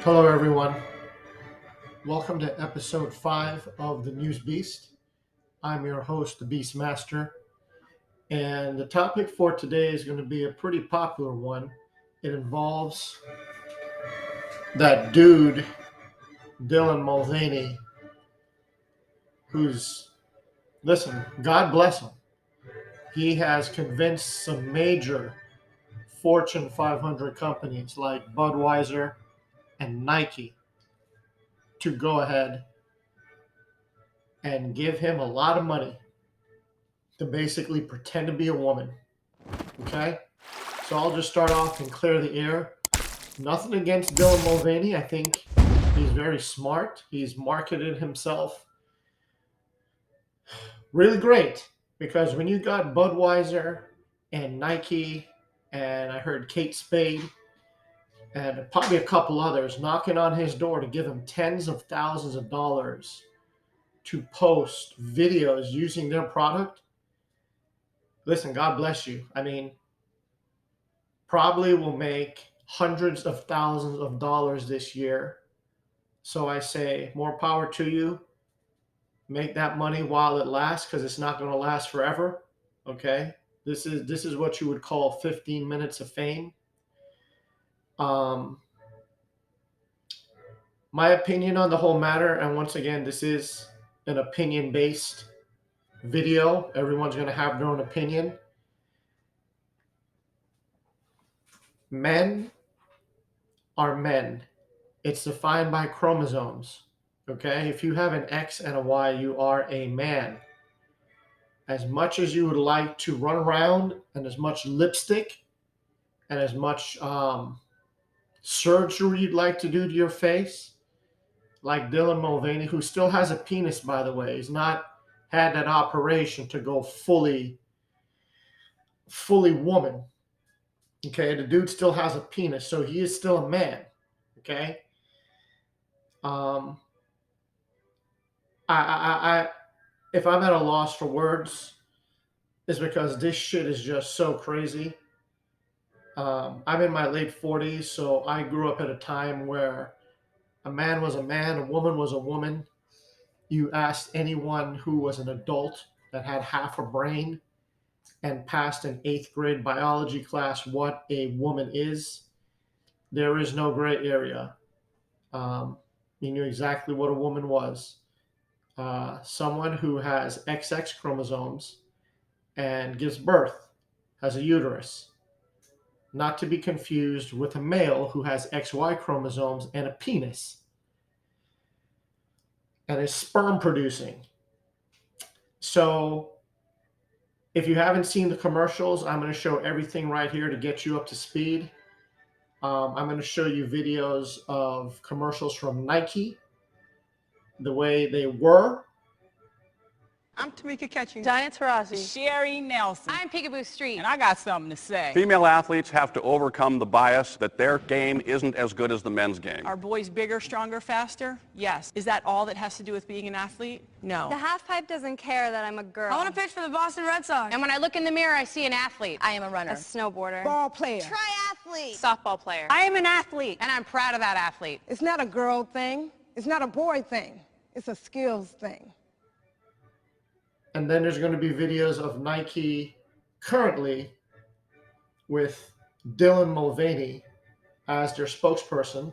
Hello everyone, welcome to episode 5 of the News Beast. I'm your host, the Beastmaster, and the topic for today is going to be a pretty popular one. It involves that dude, Dylan Mulvaney, who's, listen, God bless him. He has convinced some major Fortune 500 companies like Budweiser and Nike to go ahead and give him a lot of money to basically pretend to be a woman. Okay? So I'll just start off and clear the air. Nothing against Dylan Mulvaney. I think he's very smart. He's marketed himself really great, because when you got Budweiser and Nike, and I heard Kate Spade and probably a couple others knocking on his door to give him tens of thousands of dollars to post videos using their product, listen, God bless you. I mean, probably will make hundreds of thousands of dollars this year. So I say more power to you. Make that money while it lasts, because it's not going to last forever. Okay? This is what you would call 15 minutes of fame. My opinion on the whole matter, and once again, this is an opinion-based video. Everyone's going to have their own opinion. Men are men. It's defined by chromosomes. Okay? If you have an X and a Y, you are a man. As much as you would like to run around, and as much lipstick and as much surgery you'd like to do to your face, like Dylan Mulvaney, who still has a penis, by the way. He's not had that operation to go fully woman. Okay, the dude still has a penis, so he is still a man. Okay. If I'm at a loss for words, it's because this shit is just so crazy. I'm in my late 40s, so I grew up at a time where a man was a man, a woman was a woman. You asked anyone who was an adult that had half a brain and passed an 8th grade biology class what a woman is. There is no gray area. You knew exactly what a woman was. Someone who has XX chromosomes and gives birth, has a uterus. Not to be confused with a male who has XY chromosomes and a penis and is sperm producing. So if you haven't seen the commercials, I'm going to show everything right here to get you up to speed. I'm going to show you videos of commercials from Nike, the way they were. I'm Tamika Catching. Diane Taurasi. Sherry Nelson. I'm Peekaboo Street. And I got something to say. Female athletes have to overcome the bias that their game isn't as good as the men's game. Are boys bigger, stronger, faster? Yes. Is that all that has to do with being an athlete? No. The half pipe doesn't care that I'm a girl. I want to pitch for the Boston Red Sox. And when I look in the mirror, I see an athlete. I am a runner. A snowboarder. Ball player. Triathlete. Softball player. I am an athlete. And I'm proud of that athlete. It's not a girl thing. It's not a boy thing. It's a skills thing. And then there's going to be videos of Nike currently with Dylan Mulvaney as their spokesperson.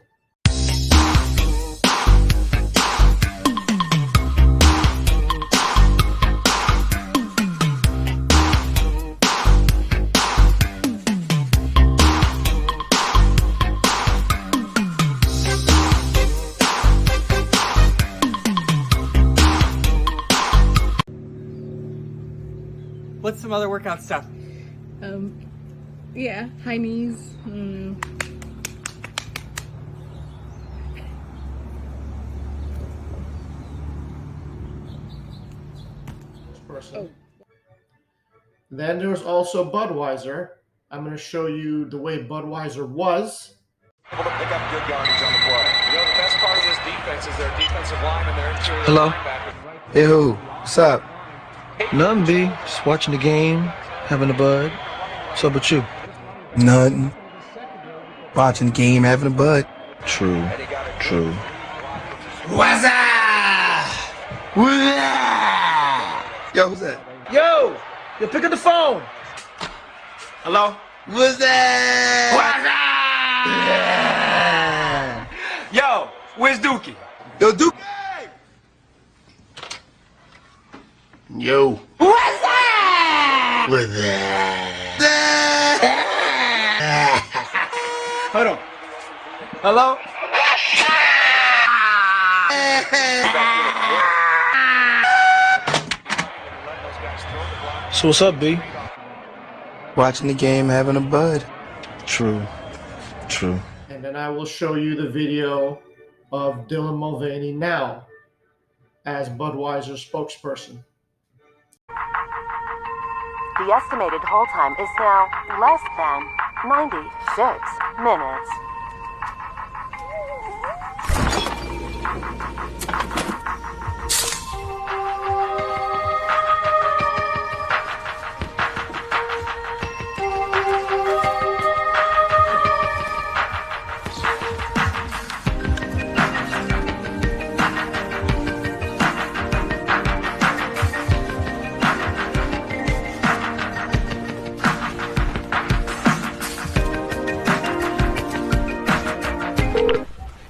What's some other workout stuff? Yeah, high knees. spokesperson. Then there's also Budweiser. I'm going to show you the way Budweiser was. Able to pick up good yardage on the play. You know, the best part of this defense is their defensive line and their interior Hello? linebackers. Hey, who? What's up? Nothing, B. Just watching the game, having a bud. What's up with you? Nothing. Watching the game, having a bud. True. True. What's up? What's up? Yo, who's that? Yo, pick up the phone. Hello? What's that? What's up? Yo, where's Dookie? Yo, Duke. Yo. What's that? What's that? Hold on. Hello? So what's up, B? Watching the game, having a bud. True. True. And then I will show you the video of Dylan Mulvaney now as Budweiser's spokesperson. The estimated hold time is now less than 96 minutes.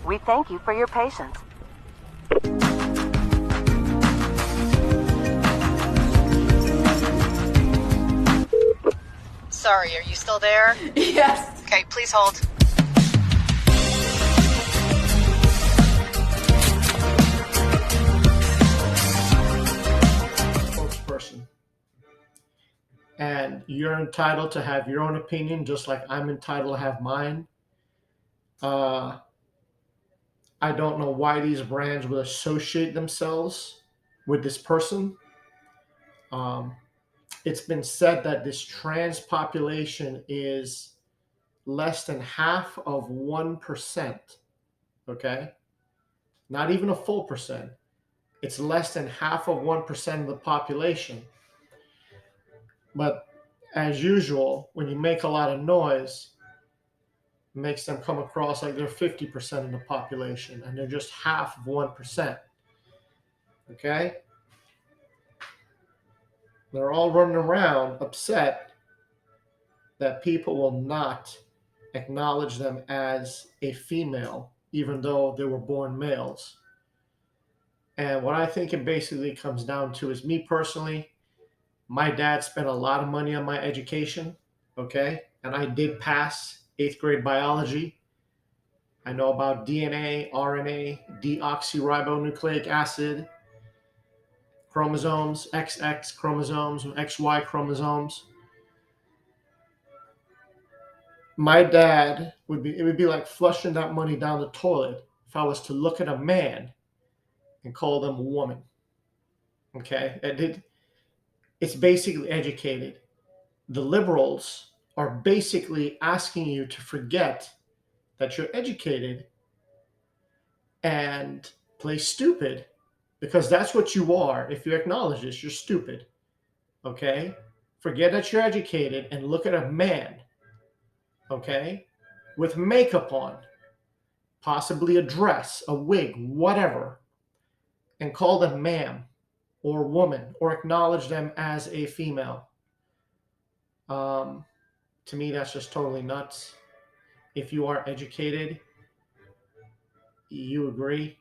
We thank you for your patience. Sorry, are you still there? Yes. Okay, please hold. Spokesperson. And you're entitled to have your own opinion, just like I'm entitled to have mine. I don't know why these brands would associate themselves with this person. It's been said that this trans population is less than half of 1%. Okay? Not even a full percent. It's less than half of 1% of the population. But as usual, when you make a lot of noise, it makes them come across like they're 50% of the population and they're just half of 1%. Okay? They're all running around upset that people will not acknowledge them as a female, even though they were born males. And what I think it basically comes down to is, me personally, my dad spent a lot of money on my education, okay? And I did pass 8th grade biology. I know about DNA, RNA, deoxyribonucleic acid, chromosomes, XX chromosomes, XY chromosomes. My dad it would be like flushing that money down the toilet if I was to look at a man and call them a woman. Okay? It's basically educated. The liberals are basically asking you to forget that you're educated and play stupid, because that's what you are. If you acknowledge this, you're stupid. Okay? Forget that you're educated and look at a man, okay, with makeup on, possibly a dress, a wig, whatever, and call them ma'am or woman, or acknowledge them as a female. To me, that's just totally nuts. If you are educated, you agree.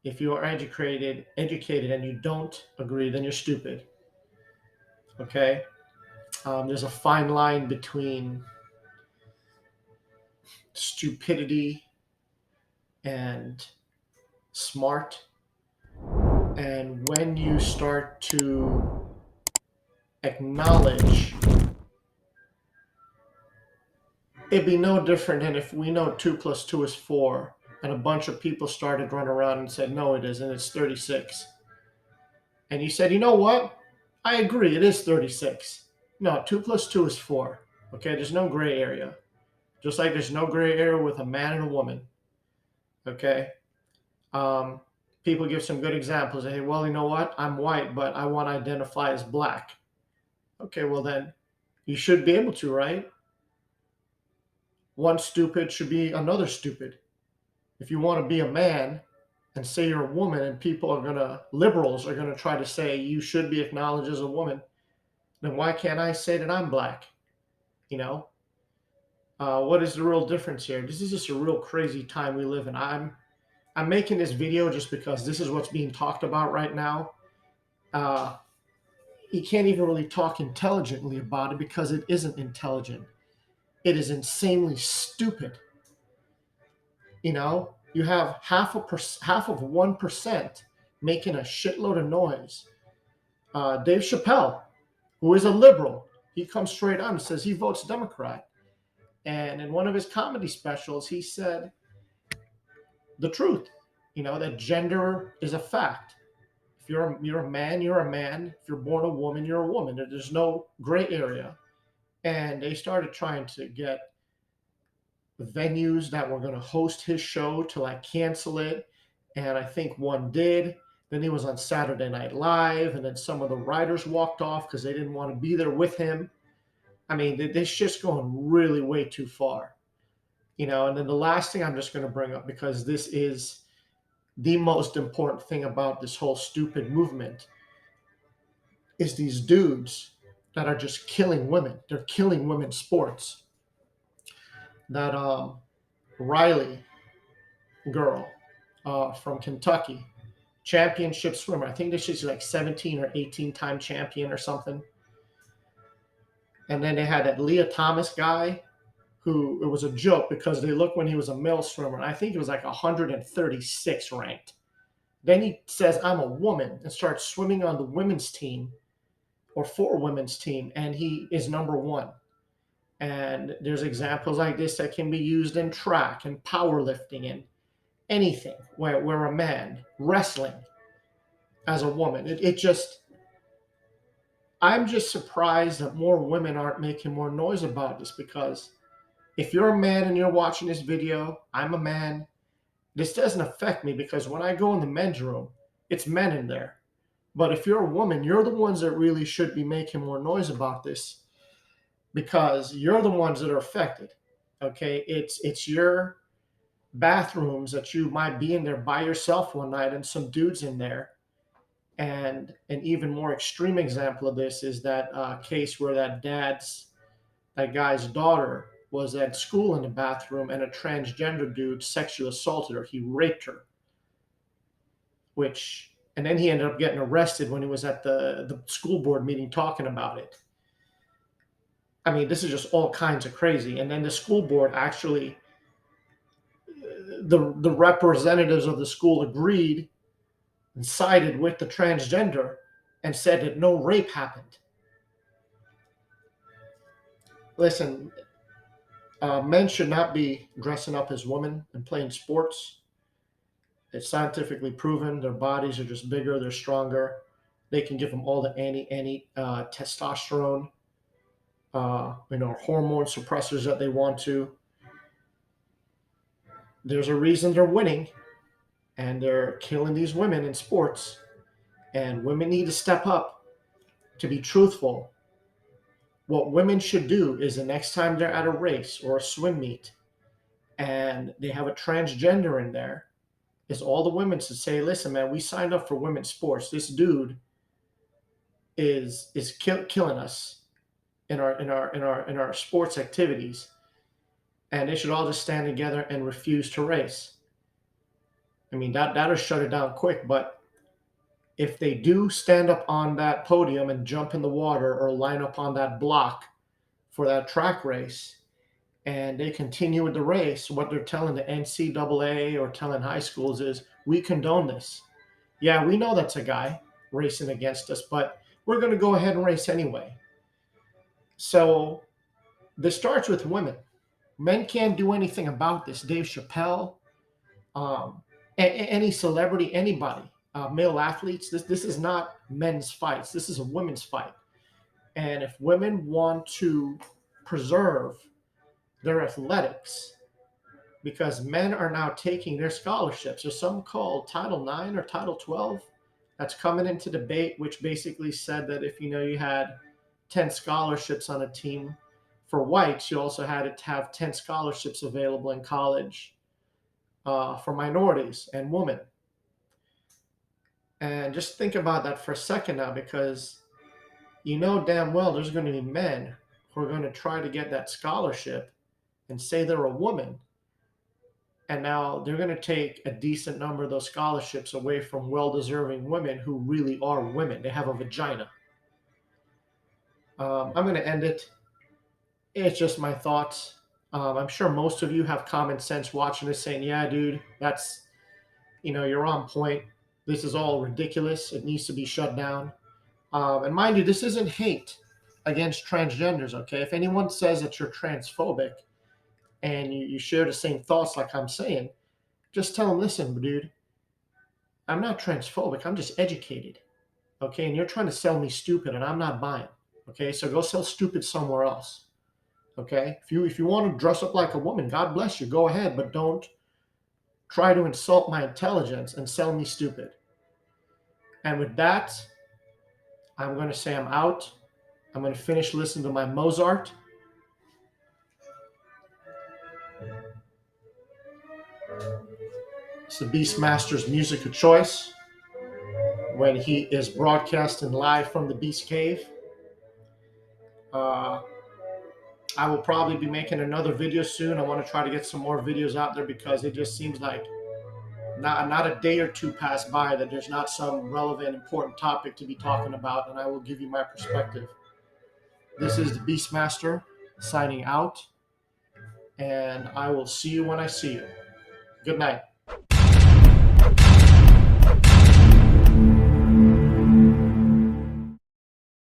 If you are educated and you don't agree, then you're stupid. Okay? There's a fine line between stupidity and smart. And when you start to acknowledge, it'd be no different than if we know 2 + 2 is 4, and a bunch of people started running around and said, no, it isn't, it's 36. And you said, you know what? I agree. It is 36. No, 2 plus 2 is 4. Okay, there's no gray area. Just like there's no gray area with a man and a woman. Okay. Um, People give some good examples. They say, well, you know what? I'm white, but I want to identify as black. Okay, well then, you should be able to, right? One stupid should be another stupid. If you want to be a man and say you're a woman, and liberals are gonna try to say you should be acknowledged as a woman, then why can't I say that I'm black? You know, what is the real difference here? This is just a real crazy time we live in. I'm making this video just because this is what's being talked about right now. You can't even really talk intelligently about it because it isn't intelligent. It is insanely stupid. You know, you have half of 1% making a shitload of noise. Dave Chappelle, who is a liberal, he comes straight on and says he votes Democrat. And in one of his comedy specials, he said the truth, you know, that gender is a fact. If you're a man, you're a man. If you're born a woman, you're a woman. There's no gray area. And they started trying to get venues that were going to host his show to like cancel it. And I think one did. Then he was on Saturday Night Live, and then some of the writers walked off because they didn't want to be there with him. I mean, this shit's going really way too far, you know. And then the last thing I'm just going to bring up, because this is the most important thing about this whole stupid movement, is these dudes that are just killing women. They're killing women's sports. That Riley girl from Kentucky, championship swimmer. I think she's like 17 or 18-time champion or something. And then they had that Leah Thomas guy, who it was a joke because they looked when he was a male swimmer. And I think he was like 136 ranked. Then he says, I'm a woman, and starts swimming on the women's team or for women's team. And he is number one. And there's examples like this that can be used in track and powerlifting and anything where a man wrestling as a woman. I'm just surprised that more women aren't making more noise about this, because if you're a man and you're watching this video, I'm a man. This doesn't affect me because when I go in the men's room, it's men in there. But if you're a woman, you're the ones that really should be making more noise about this, because you're the ones that are affected. Okay, it's your bathrooms that you might be in there by yourself one night and some dudes in there. And an even more extreme example of this is that case where that guy's daughter was at school in the bathroom and a transgender dude sexually assaulted her. He raped her. And then he ended up getting arrested when he was at the school board meeting talking about it. I mean, this is just all kinds of crazy. And then the school board actually, the representatives of the school agreed and sided with the transgender and said that no rape happened. Listen, men should not be dressing up as women and playing sports. It's scientifically proven. Their bodies are just bigger. They're stronger. They can give them all the testosterone, hormone suppressors that they want to. There's a reason they're winning, and they're killing these women in sports. And women need to step up to be truthful. What women should do is the next time they're at a race or a swim meet and they have a transgender in there, is all the women should say, listen, man, we signed up for women's sports. This dude is killing us in our sports activities. And they should all just stand together and refuse to race. I mean, that'll shut it down quick. But if they do stand up on that podium and jump in the water or line up on that block for that track race, and they continue with the race, what they're telling the NCAA or telling high schools is, we condone this. Yeah, we know that's a guy racing against us, but we're going to go ahead and race anyway. So this starts with women. Men can't do anything about this. Dave Chappelle, any celebrity, anybody. male athletes. This is not men's fights. This is a women's fight. And if women want to preserve their athletics, because men are now taking their scholarships, there's something called Title IX or Title 12 that's coming into debate, which basically said that if you had 10 scholarships on a team for whites, you also had to have 10 scholarships available in college for minorities and women. And just think about that for a second now, because you know damn well there's going to be men who are going to try to get that scholarship and say they're a woman. And now they're going to take a decent number of those scholarships away from well-deserving women who really are women. They have a vagina. I'm going to end it. It's just my thoughts. I'm sure most of you have common sense watching this saying, yeah, dude, that's, you're on point. This is all ridiculous. It needs to be shut down. And mind you, this isn't hate against transgenders, okay? If anyone says that you're transphobic and you share the same thoughts like I'm saying, just tell them, listen, dude, I'm not transphobic. I'm just educated, okay? And you're trying to sell me stupid, and I'm not buying, okay? So go sell stupid somewhere else, okay? If you want to dress up like a woman, God bless you. Go ahead, but don't try to insult my intelligence and sell me stupid. And with that, I'm going to say I'm out. I'm going to finish listening to my Mozart. It's the Beastmaster's music of choice when he is broadcasting live from the Beast Cave. I will probably be making another video soon. I want to try to get some more videos out there because it just seems like not a day or two pass by that there's not some relevant, important topic to be talking about, and I will give you my perspective. This is the Beastmaster signing out, and I will see you when I see you. Good night.